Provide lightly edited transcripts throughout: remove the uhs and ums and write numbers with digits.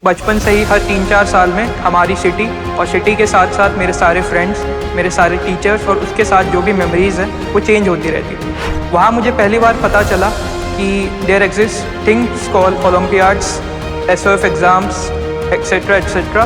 बचपन से ही हर 3-4 साल में हमारी सिटी और सिटी के साथ साथ मेरे सारे फ्रेंड्स, मेरे सारे टीचर्स और उसके साथ जो भी मेमोरीज़ हैं वो चेंज होती रहती थी। वहाँ मुझे पहली बार पता चला कि there exist things called olympiads, SOF exams etcetera etcetera.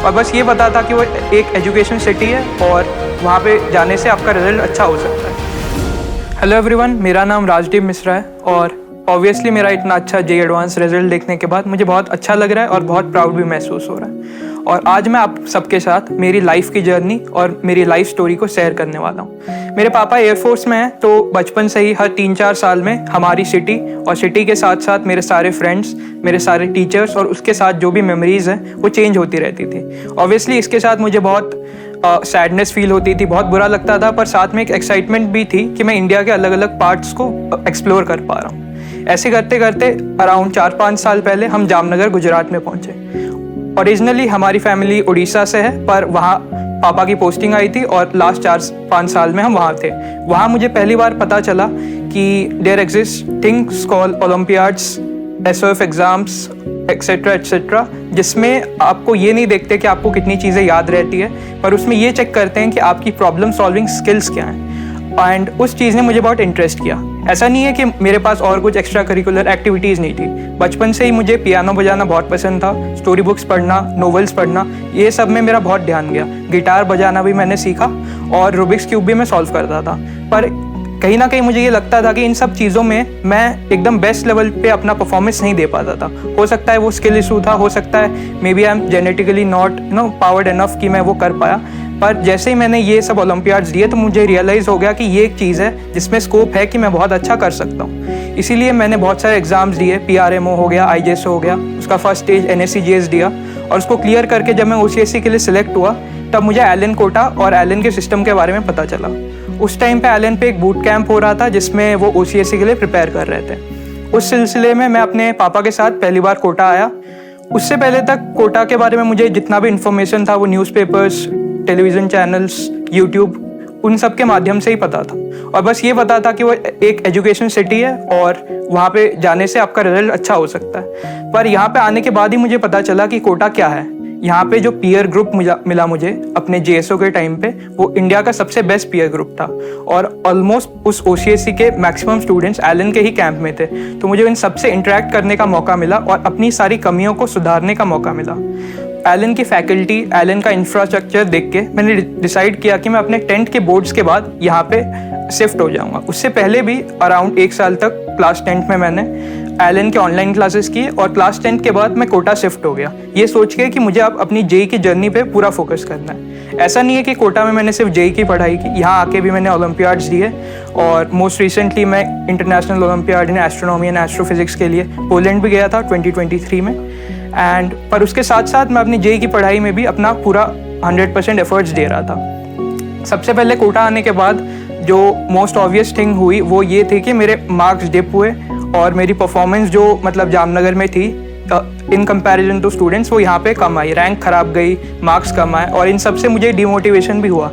और बस ये पता था कि वो एक एजुकेशन सिटी है और वहाँ पे जाने से आपका रिजल्ट अच्छा हो सकता है। हेलो एवरीवन, मेरा नाम राजदीप मिश्रा है और ऑब्वियसली मेरा इतना अच्छा JEE एडवांस रिजल्ट देखने के बाद मुझे बहुत अच्छा लग रहा है और बहुत प्राउड भी महसूस हो रहा है। और आज मैं आप सबके साथ मेरी लाइफ की जर्नी और मेरी लाइफ स्टोरी को शेयर करने वाला हूँ। मेरे पापा एयरफोर्स में हैं, तो बचपन से ही हर 3-4 साल में हमारी सिटी और सिटी के साथ साथ मेरे सारे फ्रेंड्स, मेरे सारे टीचर्स और उसके साथ जो भी मेमोरीज़ हैं वो चेंज होती रहती थी। ऑब्वियसली इसके साथ मुझे बहुत सैडनेस फील होती थी, बहुत बुरा लगता था, पर साथ में एक एक्साइटमेंट भी थी कि मैं इंडिया के अलग अलग पार्ट्स को एक्सप्लोर कर पा रहा हूँ। ऐसे करते करते अराउंड 4-5 साल पहले हम जामनगर गुजरात में पहुंचे। ओरिजिनली हमारी फैमिली उड़ीसा से है, पर वहाँ पापा की पोस्टिंग आई थी और लास्ट 4-5 साल में हम वहाँ थे। वहाँ मुझे पहली बार पता चला कि there exist things called olympiads, SOF exams etcetera etcetera, जिसमें आपको ये नहीं देखते कि आपको कितनी चीज़ें याद रहती है, पर उसमें ये चेक करते हैं कि आपकी प्रॉब्लम सॉल्विंग स्किल्स क्या हैं। एंड उस चीज़ ने मुझे बहुत इंटरेस्ट किया। ऐसा नहीं है कि मेरे पास और कुछ एक्स्ट्रा करिकुलर एक्टिविटीज़ नहीं थी। बचपन से ही मुझे पियानो बजाना बहुत पसंद था, स्टोरी बुक्स पढ़ना, नॉवेल्स पढ़ना, ये सब में मेरा बहुत ध्यान गया। गिटार बजाना भी मैंने सीखा और रूबिक्स क्यूब भी मैं सॉल्व करता था। पर कहीं ना कहीं मुझे ये लगता था कि इन सब चीज़ों में मैं एकदम बेस्ट लेवल पे अपना परफॉर्मेंस नहीं दे पाता था। हो सकता है वो स्किल इशू था, हो सकता है maybe I am genetically not powered enough कि मैं वो कर पाया। पर जैसे ही मैंने ये सब ओलंपियाड्स दिए तो मुझे रियलाइज़ हो गया कि ये एक चीज़ है जिसमें स्कोप है कि मैं बहुत अच्छा कर सकता हूँ। इसीलिए मैंने बहुत सारे एग्ज़ाम्स दिए, PRMO हो गया, IJS हो गया, उसका फर्स्ट स्टेज NSC-JS दिया और उसको क्लियर करके जब मैं OCSC के लिए सिलेक्ट हुआ तब मुझे एलन कोटा और एलन के सिस्टम के बारे में पता चला। उस टाइम पे एलन पे एक बूट कैंप हो रहा था जिसमें वो OCSC के लिए प्रिपेयर कर रहे थे। उस सिलसिले में मैं अपने पापा के साथ पहली बार कोटा आया। उससे पहले तक कोटा के बारे में मुझे जितना भी इन्फॉर्मेशन था वो न्यूज़पेपर्स, टेलीविज़न चैनल्स, यूट्यूब, उन सब के माध्यम से ही पता था। और बस ये पता था कि वो एक एजुकेशन सिटी है और वहाँ पे जाने से आपका रिजल्ट अच्छा हो सकता है। पर यहाँ पे आने के बाद ही मुझे पता चला कि कोटा क्या है। यहाँ पे जो पीयर ग्रुप मिला मुझे अपने JSO के टाइम पे, वो इंडिया का सबसे बेस्ट पीयर ग्रुप था और ऑलमोस्ट उस OCSC के मैक्सिमम स्टूडेंट्स एलन के ही कैंप में थे। तो मुझे इन सबसे इंटरेक्ट करने का मौका मिला और अपनी सारी कमियों को सुधारने का मौका मिला। एलन की फैकल्टी, एलन का इंफ्रास्ट्रक्चर देख के मैंने डिसाइड किया कि मैं अपने 10th के बोर्ड्स के बाद यहाँ पे शिफ्ट हो जाऊँगा। उससे पहले भी अराउंड 1 साल तक क्लास 10th में मैंने एलन के ऑनलाइन क्लासेस किए और क्लास 10th के बाद मैं कोटा शिफ्ट हो गया, ये सोच के कि मुझे अब अपनी JEE की जर्नी पे पूरा फोकस करना है। ऐसा नहीं है कि कोटा में मैंने सिर्फ JEE की पढ़ाई की, यहाँ आके भी मैंने ओलंपियाड्स दिए और मोस्ट रिसेंटली मैं international olympiad in astronomy and astrophysics के लिए पोलैंड भी गया था 2023 में। एंड पर उसके साथ साथ मैं अपनी JEE की पढ़ाई में भी अपना पूरा 100% एफर्ट्स दे रहा था। सबसे पहले कोटा आने के बाद जो मोस्ट ऑब्वियस थिंग हुई वो ये थी कि मेरे मार्क्स डिप हुए और मेरी परफॉर्मेंस जो मतलब जामनगर में थी इन कंपैरिजन टू स्टूडेंट्स वो यहाँ पे कम आई, रैंक खराब गई, मार्क्स कम आए और इन सब से मुझे डिमोटिवेशन भी हुआ।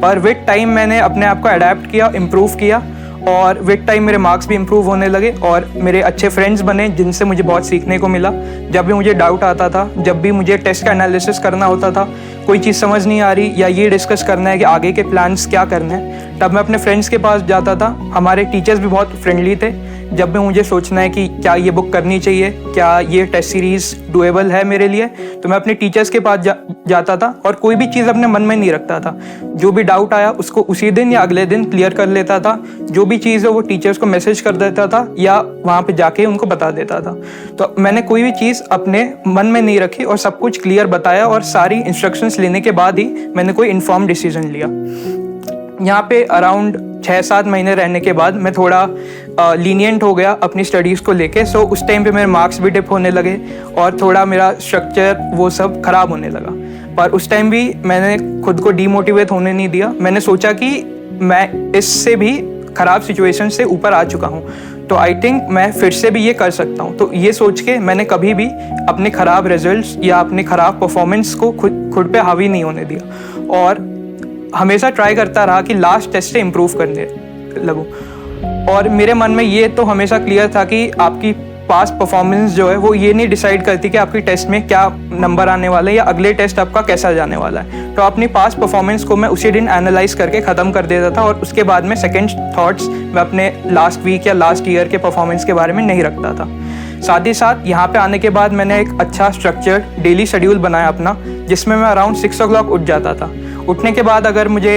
पर विद टाइम मैंने अपने आप को अडेप्ट किया, इम्प्रूव किया और विद टाइम मेरे मार्क्स भी इम्प्रूव होने लगे और मेरे अच्छे फ्रेंड्स बने जिनसे मुझे बहुत सीखने को मिला। जब भी मुझे डाउट आता था, जब भी मुझे टेस्ट का एनालिसिस करना होता था, कोई चीज़ समझ नहीं आ रही या ये डिस्कस करना है कि आगे के प्लान्स क्या करने हैं, तब मैं अपने फ्रेंड्स के पास जाता था। हमारे टीचर्स भी बहुत फ्रेंडली थे। जब भी मुझे सोचना है कि क्या ये बुक करनी चाहिए, क्या ये टेस्ट सीरीज़ डुएबल है मेरे लिए, तो मैं अपने टीचर्स के पास जाता था और कोई भी चीज़ अपने मन में नहीं रखता था। जो भी डाउट आया उसको उसी दिन या अगले दिन क्लियर कर लेता था। जो भी चीज़ है वो टीचर्स को मैसेज कर देता था या वहाँ पे जाके उनको बता देता था। तो मैंने कोई भी चीज़ अपने मन में नहीं रखी और सब कुछ क्लियर बताया और सारी इंस्ट्रक्शंस लेने के बाद ही मैंने कोई इन्फॉर्म डिसीजन लिया। यहाँ पे अराउंड 6-7 महीने रहने के बाद मैं थोड़ा लीनियंट हो गया अपनी स्टडीज़ को लेके। सो उस टाइम पे मेरे मार्क्स भी डिप होने लगे और थोड़ा मेरा स्ट्रक्चर वो सब ख़राब होने लगा। पर उस टाइम भी मैंने खुद को डीमोटिवेट होने नहीं दिया। मैंने सोचा कि मैं इससे भी ख़राब सिचुएशन से ऊपर आ चुका हूँ, तो आई थिंक मैं फिर से भी ये कर सकता हूँ। तो ये सोच के मैंने कभी भी अपने ख़राब रिजल्ट्स या अपने ख़राब परफॉर्मेंस को खुद पे हावी नहीं होने दिया और हमेशा ट्राई करता रहा कि लास्ट टेस्ट से इम्प्रूव करने लगूँ। और मेरे मन में ये तो हमेशा क्लियर था कि आपकी पास परफॉर्मेंस जो है वो ये नहीं डिसाइड करती कि आपकी टेस्ट में क्या नंबर आने वाला है या अगले टेस्ट आपका कैसा जाने वाला है। तो अपनी पास परफॉर्मेंस को मैं उसी दिन एनालाइज करके ख़त्म कर देता था और उसके बाद में सेकंड थॉट्स मैं अपने लास्ट वीक या लास्ट ईयर के परफॉर्मेंस के बारे में नहीं रखता था। साथ ही साथ यहाँ पे आने के बाद मैंने एक अच्छा स्ट्रक्चर्ड डेली शेड्यूल बनाया अपना, जिसमें मैं अराउंड 6 o'clock उठ जाता था। उठने के बाद अगर मुझे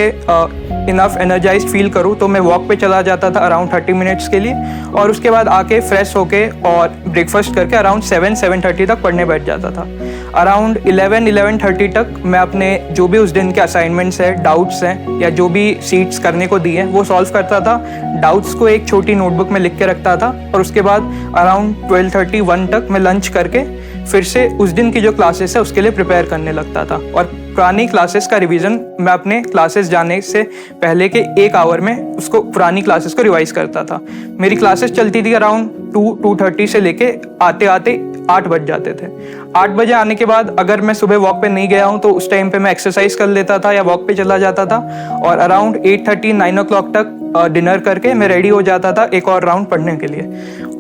इनफ एनर्जाइज्ड फील करूँ तो मैं वॉक पे चला जाता था अराउंड 30 मिनट्स के लिए, और उसके बाद आके फ्रेश होके और ब्रेकफास्ट करके अराउंड 7-7:30 तक पढ़ने बैठ जाता था। अराउंड 11-11:30 तक मैं अपने जो भी उस दिन के असाइनमेंट्स हैं, डाउट्स हैं या जो भी सीट्स करने को दी हैं वो सॉल्व करता था। डाउट्स को एक छोटी नोटबुक में लिख के रखता था और उसके बाद अराउंड 12:30-1 तक मैं लंच करके फिर से उस दिन की जो क्लासेस है उसके लिए प्रिपेयर करने लगता था। और पुरानी क्लासेस का रिवीजन मैं अपने क्लासेस जाने से पहले के 1 आवर में उसको पुरानी क्लासेस को रिवाइज करता था। मेरी क्लासेस चलती थी अराउंड 2-2:30 से लेके आते आते 8 बज जाते थे। 8 बजे आने के बाद अगर मैं सुबह वॉक पे नहीं गया हूँ तो उस टाइम पे मैं एक्सरसाइज कर लेता था या वॉक पे चला जाता था, और अराउंड 8:30-9 o'clock तक डिनर करके मैं रेडी हो जाता था एक और राउंड पढ़ने के लिए।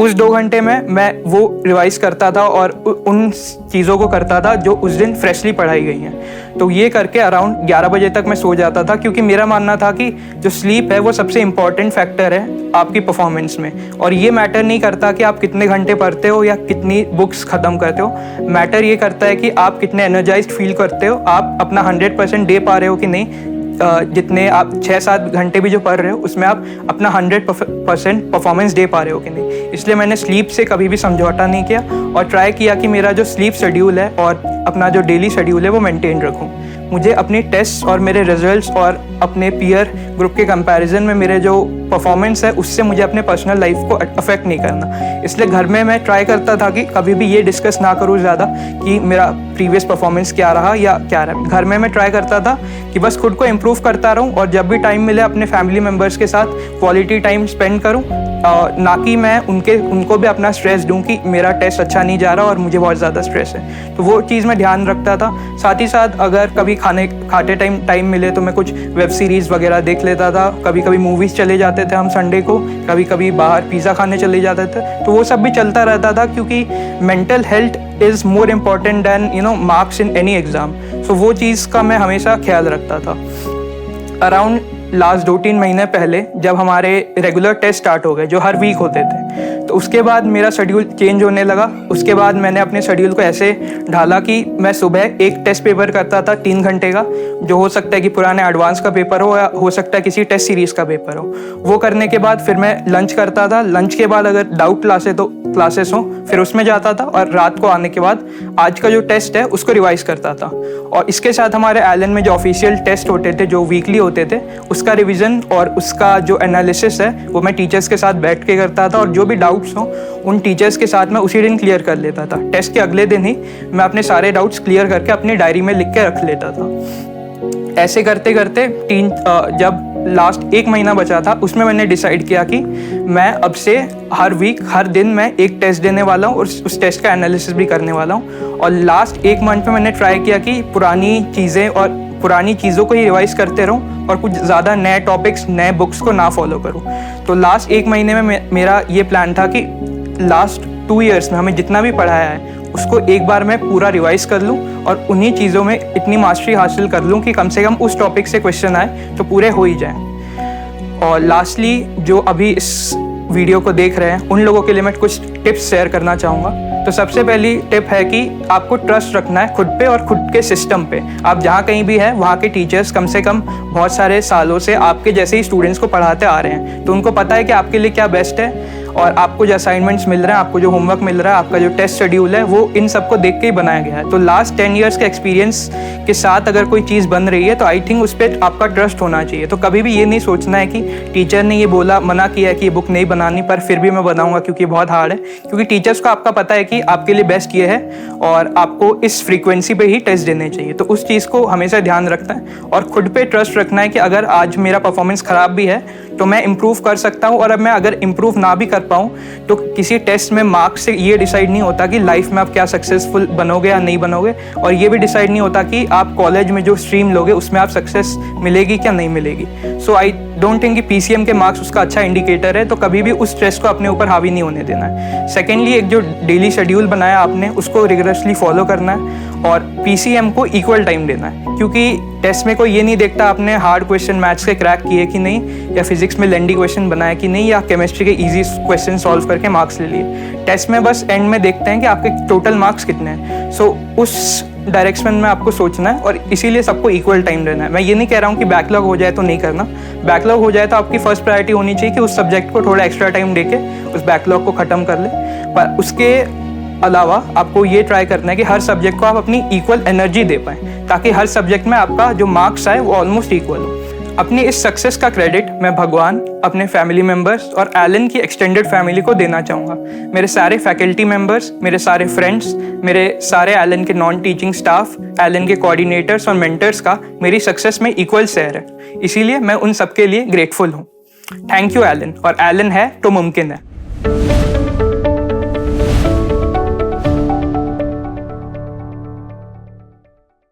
उस 2 घंटे में मैं वो रिवाइज करता था और उन चीज़ों को करता था जो उस दिन फ्रेशली पढ़ाई गई हैं। तो ये करके अराउंड 11 बजे तक मैं सो जाता था, क्योंकि मेरा मानना था कि जो स्लीप है वो सबसे इम्पॉर्टेंट फैक्टर है आपकी परफॉर्मेंस में। और ये मैटर नहीं करता कि आप कितने घंटे पढ़ते हो या कितनी बुक्स ख़त्म करते हो, मैटर ये करता है कि आप कितने एनर्जाइज्ड फील करते हो, आप अपना 100% दे पा रहे हो कि नहीं। जितने आप 6-7 घंटे भी जो पढ़ रहे हो उसमें आप अपना 100% परफॉर्मेंस दे पा रहे हो कि नहीं। इसलिए मैंने स्लीप से कभी भी समझौता नहीं किया और ट्राई किया कि मेरा जो स्लीप शेड्यूल है और अपना जो डेली शेड्यूल है वो मेंटेन रखूं। मुझे अपनी टेस्ट और मेरे रिजल्ट्स और अपने पीयर ग्रुप के कंपैरिजन में मेरे जो परफॉर्मेंस है उससे मुझे अपने पर्सनल लाइफ को अफेक्ट नहीं करना। इसलिए घर में मैं ट्राई करता था कि कभी भी ये डिस्कस ना करूँ ज़्यादा कि मेरा प्रीवियस परफॉर्मेंस क्या रहा या क्या रहा। घर में मैं ट्राई करता था कि बस खुद को इम्प्रूव करता रहूँ और जब भी टाइम मिले अपने फैमिली मेम्बर्स के साथ क्वालिटी टाइम स्पेंड करूँ, ना कि मैं उनको भी अपना स्ट्रेस दूं कि मेरा टेस्ट अच्छा नहीं जा रहा और मुझे बहुत ज़्यादा स्ट्रेस है। तो वो चीज़ मैं ध्यान रखता था। साथ ही साथ अगर कभी खाते टाइम मिले तो मैं कुछ वेब सीरीज़ वगैरह देख लेता था। कभी कभी मूवीज़ चले जाते थे हम संडे को, कभी कभी बाहर पिज़्ज़ा खाने चले जाते थे। तो वो सब भी चलता रहता था, क्योंकि mental health is more important than marks in any exam. So वो चीज़ का मैं हमेशा ख्याल रखता था। अराउंड लास्ट 2-3 महीने पहले जब हमारे रेगुलर टेस्ट स्टार्ट हो गए जो हर वीक होते थे, तो उसके बाद मेरा शेड्यूल चेंज होने लगा। उसके बाद मैंने अपने शेड्यूल को ऐसे ढाला कि मैं सुबह एक टेस्ट पेपर करता था 3 घंटे का, जो हो सकता है कि पुराने एडवांस का पेपर हो या हो सकता है किसी टेस्ट सीरीज़ का पेपर हो। वो करने के बाद फिर मैं लंच करता था। लंच के बाद अगर डाउट क्लासेस हो फिर उसमें जाता था, और रात को आने के बाद आज का जो टेस्ट है उसको रिवाइज करता था। और इसके साथ हमारे एलन में जो ऑफिशियल टेस्ट होते थे जो वीकली होते थे उसका रिवीजन और उसका जो एनालिसिस है वो मैं टीचर्स के साथ बैठ के करता था, और जो भी डाउट्स हो उन टीचर्स के साथ मैं उसी दिन क्लियर कर लेता था। टेस्ट के अगले दिन ही मैं अपने सारे डाउट्स क्लियर करके अपनी डायरी में लिख के रख लेता था। ऐसे करते करते जब लास्ट 1 महीना बचा था उसमें मैंने डिसाइड किया कि मैं अब से हर वीक हर दिन मैं एक टेस्ट देने वाला हूँ और उस टेस्ट का एनालिसिस भी करने वाला हूँ। और लास्ट 1 मंथ में मैंने ट्राई किया कि पुरानी चीज़ें और पुरानी चीज़ों को ही रिवाइज़ करते रहूँ और कुछ ज़्यादा नए टॉपिक्स नए बुक्स को ना फॉलो करूँ। तो लास्ट 1 महीने में मेरा ये प्लान था कि लास्ट 2 ईयर्स में हमें जितना भी पढ़ाया है उसको एक बार मैं पूरा रिवाइज कर लूँ और उन्हीं चीज़ों में इतनी मास्टरी हासिल कर लूँ कि कम से कम उस टॉपिक से क्वेश्चन आए तो पूरे हो ही जाएं। और लास्टली जो अभी इस वीडियो को देख रहे हैं उन लोगों के लिए मैं कुछ टिप्स शेयर करना चाहूँगा। तो सबसे पहली टिप है कि आपको ट्रस्ट रखना है खुद पे और खुद के सिस्टम पे। आप जहाँ कहीं भी है वहाँ के टीचर्स कम से कम बहुत सारे सालों से आपके जैसे ही स्टूडेंट्स को पढ़ाते आ रहे हैं, तो उनको पता है कि आपके लिए क्या बेस्ट है। और आपको जो असाइनमेंट्स मिल रहे हैं, आपको जो होमवर्क मिल रहा है, आपका जो टेस्ट शेड्यूल है वो इन सबको देख के ही बनाया गया है। तो लास्ट 10 ईयर्स के एक्सपीरियंस के साथ अगर कोई चीज़ बन रही है तो आई थिंक उस पर आपका ट्रस्ट होना चाहिए। तो कभी भी ये नहीं सोचना है कि टीचर ने ये बोला मना किया है कि ये बुक नहीं बनानी पर फिर भी मैं बनाऊंगा क्योंकि बहुत हार्ड है, क्योंकि टीचर्स को आपका पता है कि आपके लिए बेस्ट ये है और आपको इस फ्रीक्वेंसी पे ही टेस्ट देने चाहिए। तो उस चीज़ को हमेशा ध्यान रखना है और खुद पे ट्रस्ट रखना है कि अगर आज मेरा परफॉर्मेंस ख़राब भी है तो मैं इम्प्रूव कर सकता हूँ। और अब मैं अगर इम्प्रूव ना भी कर पाऊँ तो किसी टेस्ट में मार्क्स से ये डिसाइड नहीं होता कि लाइफ में आप क्या सक्सेसफुल बनोगे या नहीं बनोगे, और ये भी डिसाइड नहीं होता कि आप कॉलेज में जो स्ट्रीम लोगे उसमें आप सक्सेस मिलेगी क्या नहीं मिलेगी। सो आई डोंट थिंक कि पीसीएम के मार्क्स उसका अच्छा इंडिकेटर है, तो कभी भी उस स्ट्रेस को अपने ऊपर हावी नहीं होने देना है। सेकेंडली, एक जो डेली शेड्यूल बनाया आपने उसको रिगरसली फॉलो करना है और पीसीएम को इक्वल टाइम देना है, क्योंकि टेस्ट में कोई ये नहीं देखता आपने हार्ड क्वेश्चन मैथ्स के क्रैक किए कि नहीं, या फिजिक्स में लेंदी क्वेश्चन बनाया कि नहीं, या केमिस्ट्री के इजी क्वेश्चन सॉल्व करके मार्क्स ले लिए। टेस्ट में बस एंड में देखते हैं कि आपके टोटल मार्क्स कितने हैं। सो उस डायरेक्शन में आपको सोचना है और इसीलिए सबको इक्वल टाइम देना है। मैं ये नहीं कह रहा हूँ कि बैकलॉग हो जाए तो नहीं करना, बैकलॉग हो जाए तो आपकी फर्स्ट प्रायोरिटी होनी चाहिए कि उस सब्जेक्ट को थोड़ा एक्स्ट्रा टाइम देके उस बैकलॉग को ख़त्म कर ले। पर उसके अलावा आपको ये ट्राई करना है कि हर सब्जेक्ट को आप अपनी इक्वल एनर्जी दे पाएँ, ताकि हर सब्जेक्ट में आपका जो मार्क्स आए वो ऑलमोस्ट इक्वल हो। अपनी इस सक्सेस का क्रेडिट मैं भगवान, अपने फैमिली मेम्बर्स और एलन की एक्सटेंडेड फैमिली को देना चाहूँगा। मेरे सारे फैकल्टी मेम्बर्स, मेरे सारे फ्रेंड्स, मेरे सारे एलन के नॉन टीचिंग स्टाफ, एलन के कोऑर्डिनेटर्स और मेंटर्स का मेरी सक्सेस में इक्वल शेयर है, इसीलिए मैं उन सबके लिए ग्रेटफुल हूँ। थैंक यू एलन, और एलन है तो मुमकिन है।